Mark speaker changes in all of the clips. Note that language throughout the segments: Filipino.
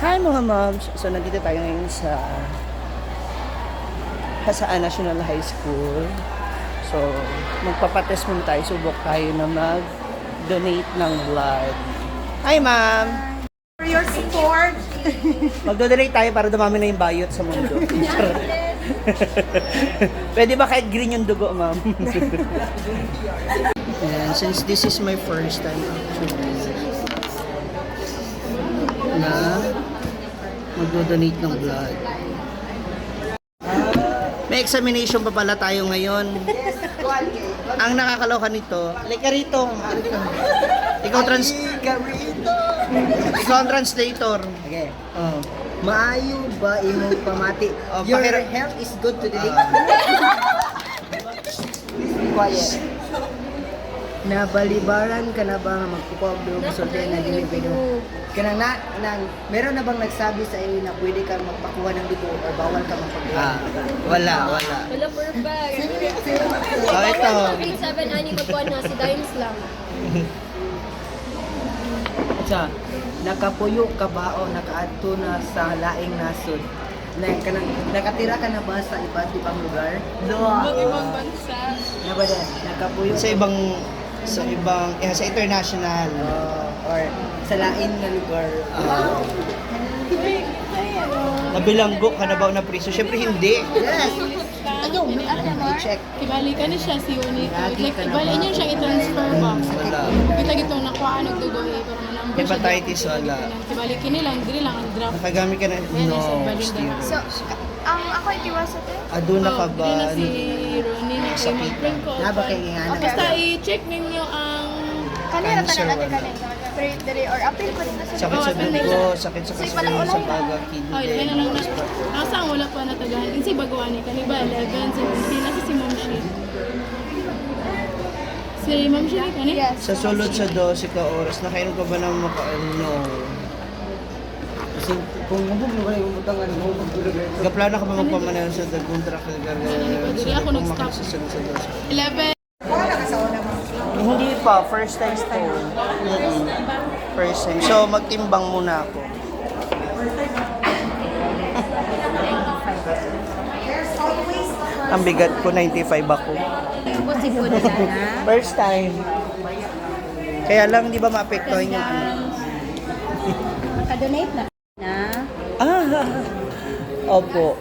Speaker 1: Hi mga moms! So nandito tayo ngayon sa Hasaan National High School. So magpapatest muna tayo. Subok tayo na mag-donate ng blood. Hi ma'am!
Speaker 2: For your support.
Speaker 1: Mag-donate tayo para dumami na yung bayot sa mundo. Pwede ba kahit green yung dugo ma'am? And since this is my first time actually na magdo-donate ng blood. May examination pa pala tayo ngayon. Ang nakakaloka nito, lika rito. Ikaw ang translator.
Speaker 3: Okay.
Speaker 1: Oh.
Speaker 3: Maayo ba imong pamati?
Speaker 1: Oh,
Speaker 3: Your health is good today? Quiet. Nabalibaran ka na ba nga magkukuha og sulti na dili pwede? Kanang meron na bang nagsabi sa iyo na pwede kang magpakuha ng dugo o bawal ka magpakuha?
Speaker 1: Wala.
Speaker 4: Wala perfect.
Speaker 1: Oh, ito.
Speaker 4: Grade 7 ani ko po na si Dimes lang.
Speaker 3: Sa nakapuyo ka ba o nakaadto na sa laing nasod? Nakatira ka na ba sa iba't ibang lugar?
Speaker 4: Ibang bansa.
Speaker 3: Na ba din? Nakapuyo
Speaker 1: Sa sa international.
Speaker 3: or sa lain na lugar?
Speaker 1: Nabilanggo ka na ba na priso? Siyempre hindi.
Speaker 3: Yes!
Speaker 4: Ano?
Speaker 3: I-check.
Speaker 4: Ibalik ka na siya si Unito.
Speaker 3: Lagi
Speaker 4: Like,
Speaker 3: ka na
Speaker 4: ibalik
Speaker 3: ba?
Speaker 4: niya siya i-transfer ba?
Speaker 1: Wala.
Speaker 4: Kita gitong nakuha ng dugo eh. Pero manambo siya.
Speaker 1: Hepatitis, wala.
Speaker 4: Ibalik nilang, dili lang ang draft.
Speaker 1: Nakagamit ka na. No,
Speaker 4: balik
Speaker 1: still.
Speaker 4: na.
Speaker 2: So, ang ako itiwasa to.
Speaker 1: Aduna ka ba?
Speaker 4: Dili na si Ronnie na
Speaker 1: Sa
Speaker 4: kay mag-print ko.
Speaker 3: Na ba kay nga na?
Speaker 4: Basta i-check ninyo ang...
Speaker 2: Kanina
Speaker 1: Cancer,
Speaker 2: tanan natin
Speaker 1: wala.
Speaker 2: kanina. Dili or appeal ko din na sa
Speaker 1: Sakit sa dugo, sakit sa
Speaker 2: So,
Speaker 1: kasabay,
Speaker 2: ipalang
Speaker 1: sa
Speaker 2: ulay
Speaker 1: baga,
Speaker 4: Ay,
Speaker 1: kidney.
Speaker 4: ayun na lang na. Nakasang wala pa natagahan. Insi bagawa ni Kaniba, 11, 17, nasa si Ma'am Shi. Si Ma'am Shi, kani?
Speaker 2: Yes.
Speaker 1: Sa sulod sa 12 ka oras, nakainom ka ba ng makaano?
Speaker 3: Kasi kung hubog mo kayo umutangan mo,
Speaker 1: Gaplana ka ba magpamanayan sa dagundra ka
Speaker 4: Hindi ako nag-stop.
Speaker 1: sa 12?
Speaker 4: 11.
Speaker 1: Hindi pa, first time ko. First time. So, magtimbang muna ako. Ang bigat ko, 95 ako. First time. Kaya lang, di ba maapektuhan yung ano?
Speaker 2: Maka-donate na.
Speaker 1: Ah, opo.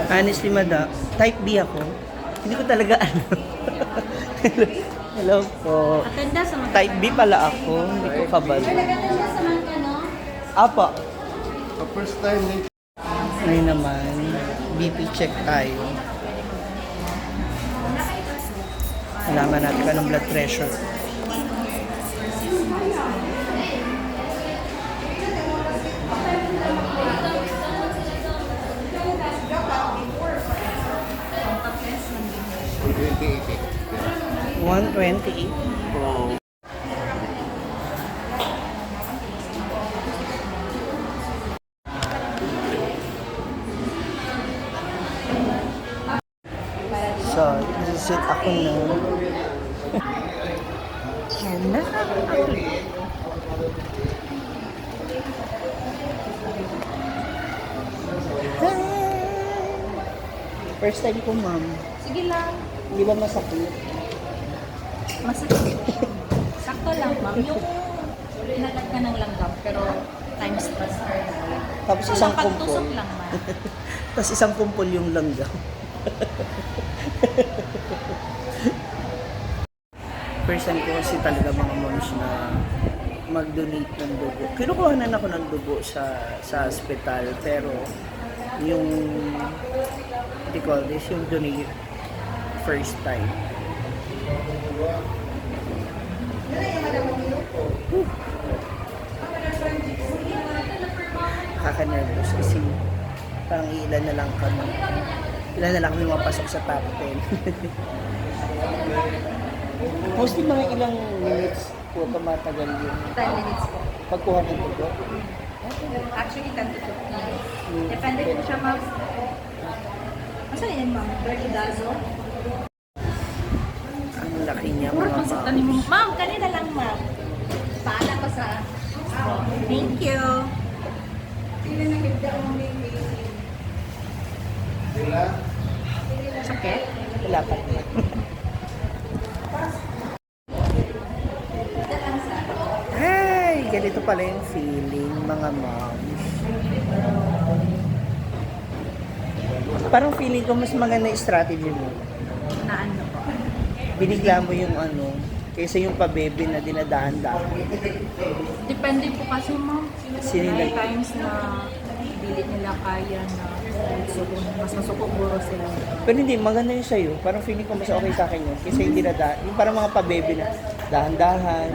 Speaker 1: Honestly, type B ako. Hindi ko talaga ano. Hello po. Type B pala ako. Hindi ko kabal. Apa.
Speaker 5: First time
Speaker 1: Ngayon naman, BP check tayo. Malaman natin ka ng blood pressure.
Speaker 5: ni
Speaker 1: 128. So, sit ako na. Yan na. First time ko, ma'am.
Speaker 2: Sige lang.
Speaker 1: Hindi ba masakit?
Speaker 6: Masakit. Sakto lang, ma'am. Yung pinalag ka ng langgam, pero times 3.
Speaker 1: Tapos isang kumpol.
Speaker 6: Pagtusok lang, ma'am.
Speaker 1: Tapos isang kumpol yung langgam. First time ko kasi talaga mga moms na mag-donate ng dugo. Kinukuhanan ako ng dugo sa hospital, pero yung what do you call this, yung donate first time. Nakaka-nervous kasi parang ilan na lang kami mapasok sa top 10. Mostly mga ilang minutes po tumatagal yung
Speaker 6: 10 minutes po.
Speaker 1: pagkuha ng dugo.
Speaker 6: Actually, 10 to 15. Depende po siya, ma'am. Asan yan, ma'am? 30 dazo?
Speaker 1: Ang laki niya mga ma'am.
Speaker 6: Ma'am, kanina lang, ma'am. Thank you. Sakit?
Speaker 1: Wala pa. Ay, ganito pala yung feeling, mga moms. Parang feeling ko mas maganda yung strategy mo.
Speaker 6: Na ano po?
Speaker 1: Binigla mo yung ano, kaysa yung pabebe na dinadahan-dahan.
Speaker 7: Depende po kasi ma'am.
Speaker 1: Sino
Speaker 7: May
Speaker 1: na-
Speaker 7: times na hindi nila kaya na mas masukuburo sila.
Speaker 1: Pero hindi, maganda yun sa'yo. Parang feeling ko mas okay sa akin yun. Kaysa yung dinadahan. Yung parang mga pabebe na dahan-dahan.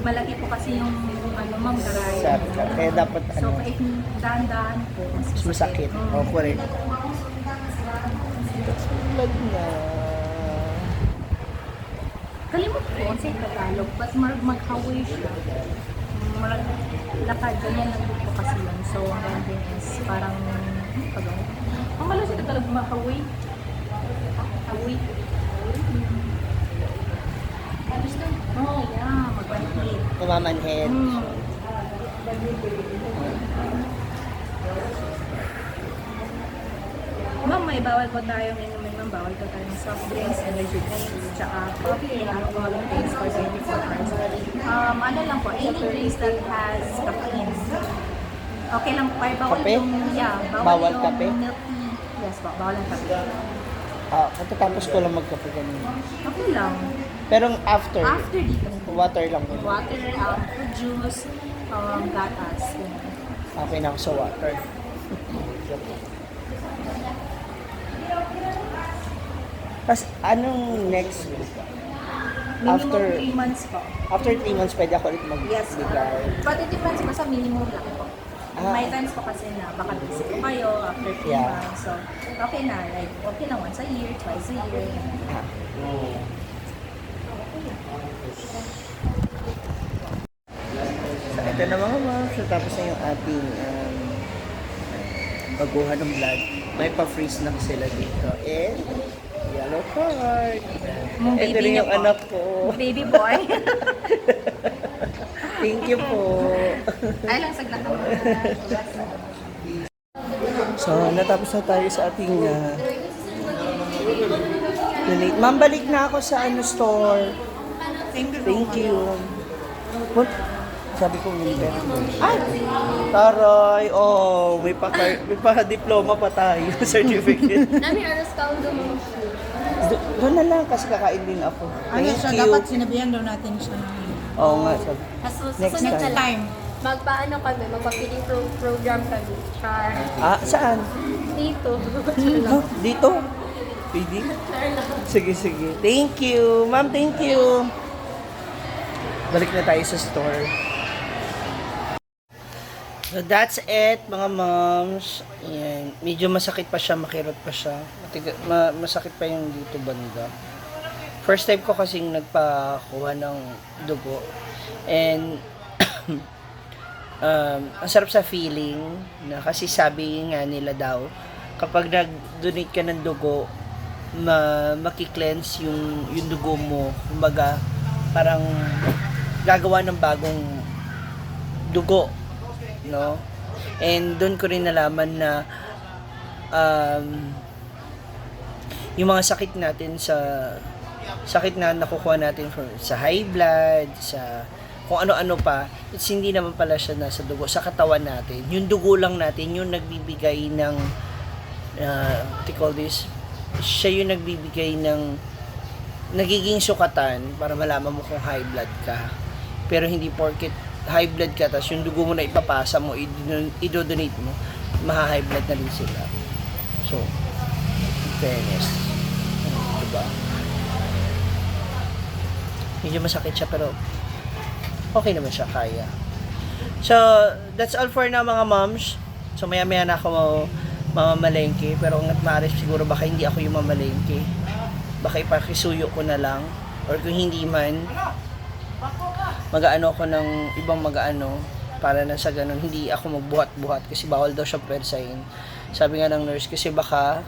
Speaker 7: Malaki po kasi yung ano ma'am, garayan.
Speaker 1: Sabi ka. Kaya dapat
Speaker 7: So,
Speaker 1: ano,
Speaker 7: kahit dahan-dahan po, mas
Speaker 1: mas masakit. O, correct. Lag na.
Speaker 7: Kalimot po sa Tagalog, but mag-haway siya. Lakad, ganyan lang po kasi yun. So, ang ending is parang, ang malo sa Tagalog, mag-haway. Haway. Oh, yeah, mag-haway.
Speaker 1: Kumamanhead.
Speaker 6: Ma'am, may bawal po tayong inumin, ma'am. Bawal po tayong soft drinks, energy drinks, tsaka coffee and alcoholic drinks for 24 hours. Ano lang po, any drinks that has caffeine. Okay lang po. Bawal
Speaker 1: Kape?
Speaker 6: yung, yeah,
Speaker 1: Bawal
Speaker 6: yung
Speaker 1: kape?
Speaker 6: milk tea. Yes po, bawal ang kape.
Speaker 1: Katatapos ko lang magkape kanina.
Speaker 6: Okay lang.
Speaker 1: Pero after,
Speaker 6: After dito,
Speaker 1: water lang muna.
Speaker 6: water, fruit juice, gatas. Yun.
Speaker 1: Okay na ako sa water. Tapos, anong next week?
Speaker 6: Minimum
Speaker 1: After
Speaker 6: 3 months po.
Speaker 1: after 3 months, pwede ako ulit
Speaker 6: Yes,
Speaker 1: magbigay.
Speaker 6: but it depends po sa minimum lang po.
Speaker 1: Ah.
Speaker 6: May times po kasi na baka busy po kayo after 3
Speaker 1: Yeah.
Speaker 6: months. So, okay na. Like, okay lang once a year, twice a year.
Speaker 1: Ha. So, ito na mga ma'am. So, tapos na yung ating pagkuha ng blood. May pa-freeze na sila dito. And, yellow card.
Speaker 6: Mong
Speaker 1: Ito
Speaker 6: baby
Speaker 1: rin
Speaker 6: niya
Speaker 1: yung
Speaker 6: po.
Speaker 1: anak ko.
Speaker 6: Baby boy.
Speaker 1: Thank you po.
Speaker 6: Ay lang saglit ako.
Speaker 1: So, natapos na tayo sa ating donate. Ma'am, balik na ako sa store. Thank you. What? Sabi ko yung Ay! Taray! Oh, may pa-diploma pa tayo. Certificate.
Speaker 2: Nami aras kaundo mo.
Speaker 1: Doon na lang kasi kakain din ako. Thank you.
Speaker 8: Dapat sinabihan daw natin siya ng
Speaker 1: Oo nga. Sabi. Next
Speaker 2: Susunod
Speaker 1: time.
Speaker 2: na lang. Magpaano kami, magpa-feeding program kami. Char.
Speaker 1: Saan?
Speaker 2: Dito.
Speaker 1: Oh, dito? Pwede? Sige, sige. Thank you. Ma'am, thank you. Balik na tayo sa store. So that's it, mga moms. Ayan. Medyo masakit pa siya, makirot pa siya. Masakit pa yung dito banda. First time ko kasing nagpakuha ng dugo. And ang sarap sa feeling na kasi sabi nga nila daw kapag nag-donate ka ng dugo maki-cleanse yung dugo mo, kumbaga parang gagawa ng bagong dugo, no? And doon ko rin nalaman na yung mga sakit natin sakit na nakukuha natin sa high blood, sa kung ano-ano pa, it's hindi naman pala siya nasa dugo, sa katawan natin. Yung dugo lang natin, yung nagbibigay ng, what you call this, siya yung nagbibigay ng, nagiging sukatan para malaman mo kung high blood ka. Pero hindi porket high blood ka, tas yung dugo mo na ipapasa mo, i-donate mo, maha-high blood na rin sila. So, in fairness. Diba? Medyo masakit siya, pero okay naman siya, kaya. So, that's all for now, mga moms. So, maya-maya na ako mamamalengke. Pero hanggat maaari, siguro baka hindi ako yung mamalengke. Baka ipakisuyo ko na lang. Or kung hindi man, mag-aano ko ng ibang mag-aano para na sa ganun, hindi ako magbuhat-buhat kasi bawal daw siya pwersahin. Sabi nga ng nurse, kasi baka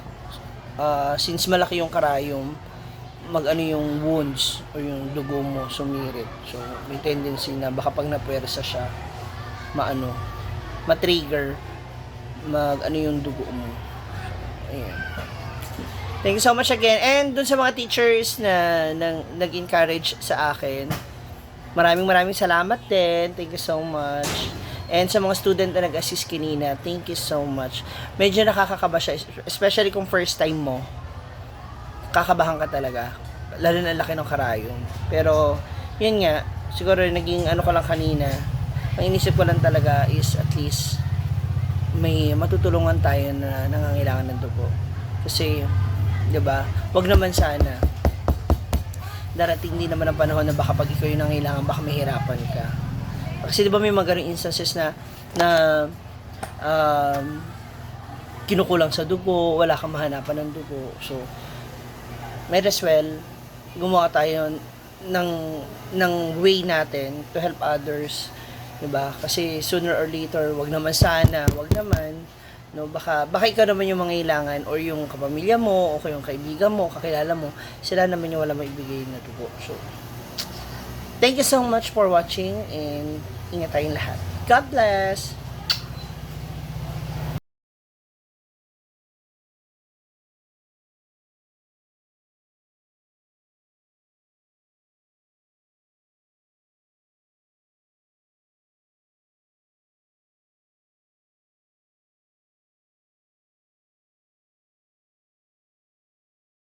Speaker 1: since malaki yung karayom, mag-ano yung wounds o yung dugo mo sumirit. So, may tendency na baka pag napwersa siya, ma-trigger ano yung dugo mo. Ayan. Thank you so much again. And dun sa mga teachers na nag-encourage sa akin, maraming salamat din. Thank you so much. And sa mga student na nag-assist kanina, thank you so much. Medyo nakakakaba siya, especially kung first time mo. Kakabahan ka talaga. Lalo na laki ng karayom. Pero, yun nga, siguro naging ano ko lang kanina, ang inisip ko lang talaga is at least may matutulungan tayo na nangangailangan ng dugo. Kasi, 'di ba? Wag naman sana. Darating din naman ang panahon na baka pag ikaw yung nangailangan, baka mahirapan ka. Kasi 'di ba may mga ganung instances na kinukulang sa dugo, wala kang mahanapan ng dugo. So, might as well gumawa tayo ng way natin to help others, 'di ba? Kasi sooner or later, wag naman, no, baka ikaw naman yung mangailangan or yung kapamilya mo o yung kaibigan mo, kakilala mo, sila naman yung wala maibigay na dugo. So, thank you so much for watching and ingat tayong lahat. God bless!